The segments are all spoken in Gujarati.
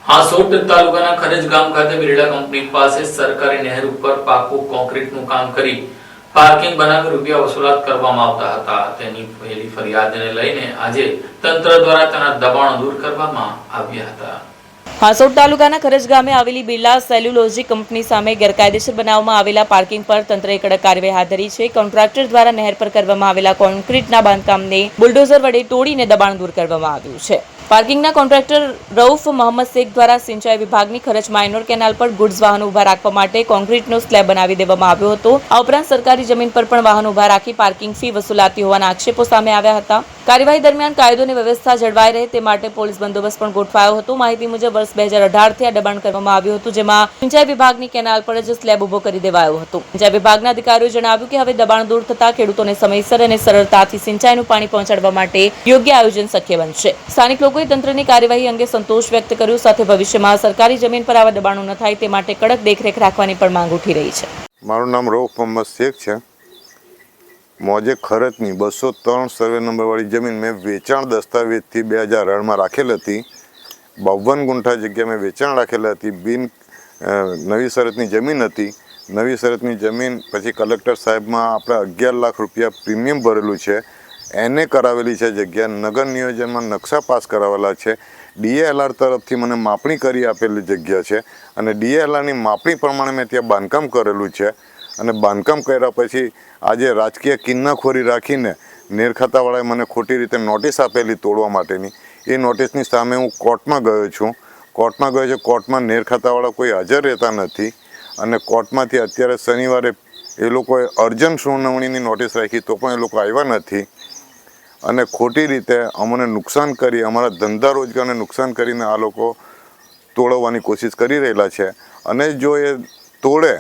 હાસોટ તાલુકાના ખરેજ ગામ ખાતે બિરલા કંપની પાસે સરકારી નહેર ઉપર પાકું કોન્ક્રીટનું કામ કરી પાર્કિંગ બનાવી રૂપિયા વસૂલાત કરવામાં આવતા હતા. તેની પહેલી ફરિયાદને લઈને આજે તંત્ર દ્વારા તેના દબાણો દૂર કરવામાં આવ્યા હતા. હાસોટ તાલુકાના ખરેજ ગામે આવેલી બિરલા સેલ્યુલોજી કંપની સામે ગેરકાયદેસર બનાવવામાં આવેલા પાર્કિંગ પર તંત્રએ કડક કાર્યવાહી હાથ ધરી છે. કોન્ટ્રાક્ટર દ્વારા નહેર પર કરવામાં આવેલા કોન્ક્રીટના બાંધકામને બુલડોઝર વડે તોડીને દબાણ દૂર કરવામાં આવ્યું છે. પાર્કિંગના કોન્ટ્રાક્ટર રઉફ મોહમ્મદ શેખ દ્વારા સિંચાઈ વિભાગની ખરચ માઇનોર કેનાલ પર ગુડ્સ વાહનો ઉભા રાખવા માટે કોન્ક્રીટનો સ્લેબ બનાવી દેવામાં આવ્યો હતો. આ ઉપરાંત સરકારી જમીન પર પણ વાહનો ઉભા રાખી પાર્કિંગ ફી વસૂલાતી હોવાના આક્ષેપો સામે આવ્યા હતા. કાર્યવાહી દરમિયાન કાયદો અને વ્યવસ્થા જળવાઈ રહે તે માટે પોલીસ બંદોબસ્ત પણ ગોઠવાયો હતો. માહિતી મુજબ વર્ષ 2018થી આ દબાણ કરવામાં આવ્યું હતું, જેમાં સિંચાઈ વિભાગની કેનાલ પર જ સ્લેબ ઉભો કરી દેવાયો હતો. સિંચાઈ વિભાગના અધિકારીઓએ જણાવ્યું કે હવે દબાણ દૂર થતા ખેડૂતોને સમયસર અને સરળતાથી સિંચાઈનું પાણી પહોંચાડવા માટે યોગ્ય આયોજન શક્ય બનશે. સ્થાનિક લોકોએ તંત્રની કાર્યવાહી અંગે સંતોષ વ્યક્ત કર્યો. સાથે ભવિષ્યમાં સરકારી જમીન પર આવા દબાણો ન થાય તે માટે કડક દેખરેખ રાખવાની પણ માંગ ઉઠી રહી છે. મારું નામ રઉફ મોહમ્મદ શેખ છે. મોજે ખરચની 203 સર્વે નંબરવાળી જમીન મેં વેચાણ દસ્તાવેજથી 2008માં રાખેલ હતી. 52 ગુંઠા જગ્યા મેં વેચાણ રાખેલ હતી. નવી શરતની જમીન હતી. નવી શરતની જમીન પછી કલેક્ટર સાહેબમાં આપણે 11 લાખ રૂપિયા પ્રીમિયમ ભરેલું છે. એને કરાવેલી છે જગ્યા. નગર નિયોજનમાં નકશા પાસ કરાવેલા છે. DALR તરફથી મને માપણી કરી આપેલી જગ્યા છે અને DALRની માપણી પ્રમાણે મેં ત્યાં બાંધકામ કરેલું છે. અને બાંધકામ કર્યા પછી આજે રાજકીય કિન્નાખોરી રાખીને નેર ખાતાવાળાએ મને ખોટી રીતે નોટિસ આપેલી તોડવા માટેની. એ નોટિસની સામે હું કોર્ટમાં ગયો છું. કોર્ટમાં નેર ખાતાવાળા કોઈ હાજર રહેતા નથી અને કોર્ટમાંથી અત્યારે શનિવારે એ લોકોએ અર્જન્ટ સુનાવણીની નોટિસ રાખી તો પણ એ લોકો આવ્યા નથી અને ખોટી રીતે અમને નુકસાન કરી, અમારા ધંધા રોજગારને નુકસાન કરીને આ લોકો તોડવાની કોશિશ કરી રહેલા છે. અને જો એ તોડે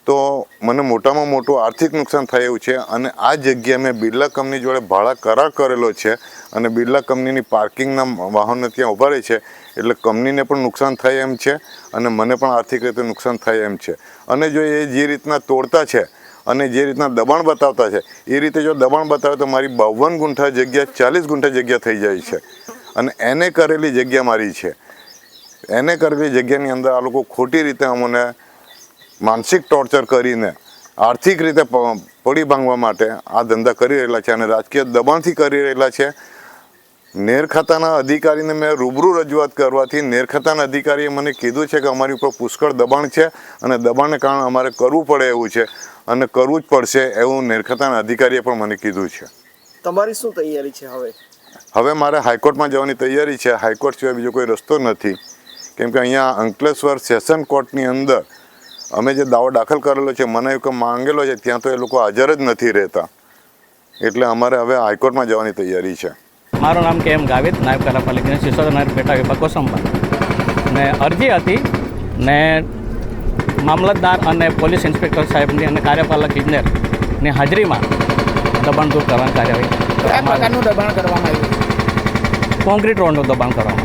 તો મને મોટામાં મોટું આર્થિક નુકસાન થાય એવું છે. અને આ જગ્યા મેં બિરલા કંપની જોડે ભાડા કરાર કરેલો છે અને બિરલા કંપનીની પાર્કિંગના વાહનો ત્યાં ઊભા રહે છે એટલે કંપનીને પણ નુકસાન થાય એમ છે અને મને પણ આર્થિક રીતે નુકસાન થાય એમ છે. અને જો એ જે રીતના તોડતા છે અને જે રીતના દબાણ બતાવતા છે એ રીતે જો દબાણ બતાવે તો મારી 52 ગુંઠા જગ્યા 40 ગુંઠા જગ્યા થઈ જાય છે. અને એને કરેલી જગ્યા મારી છે. એને કરેલી જગ્યાની અંદર આ લોકો ખોટી રીતે અમને માનસિક ટોર્ચર કરીને આર્થિક રીતે પડી ભાંગવા માટે આ ધંધા કરી રહેલા છે અને રાજકીય દબાણથી કરી રહેલા છે. નેર ખાતાના અધિકારીને મેં રૂબરૂ રજૂઆત કરવાથી નેર ખાતાના અધિકારીએ મને કીધું છે કે અમારી ઉપર પુષ્કળ દબાણ છે અને દબાણને કારણે અમારે કરવું પડે એવું છે અને કરવું જ પડશે એવું નેર ખાતાના અધિકારીએ પણ મને કીધું છે. તમારી શું તૈયારી છે હવે મારે હાઈકોર્ટમાં જવાની તૈયારી છે. હાઈકોર્ટ સિવાય બીજો કોઈ રસ્તો નથી કેમ કે અહીંયા અંકલેશ્વર સેશન કોર્ટની અંદર અમે જે દાવો દાખલ કરેલો છે મને એક માંગેલો છે ત્યાં તો એ લોકો હાજર જ નથી રહેતા એટલે અમારે હવે હાઈકોર્ટમાં જવાની તૈયારી છે. મારું નામ KM ગાવિત, નાયબ કાર્યપાલિકા સિસોદર પેટા વિભાગ કોસંબા. ને અરજી હતી ને મામલતદાર અને પોલીસ ઇન્સ્પેક્ટર સાહેબની અને કાર્યપાલક ઇજનેરની હાજરીમાં દબાણ દૂર કરવાની કાર્યવાહી. કયા પ્રકારનું દબાણ કરવામાં આવ્યું? કોન્ક્રીટ રોડનું દબાણ કરવામાં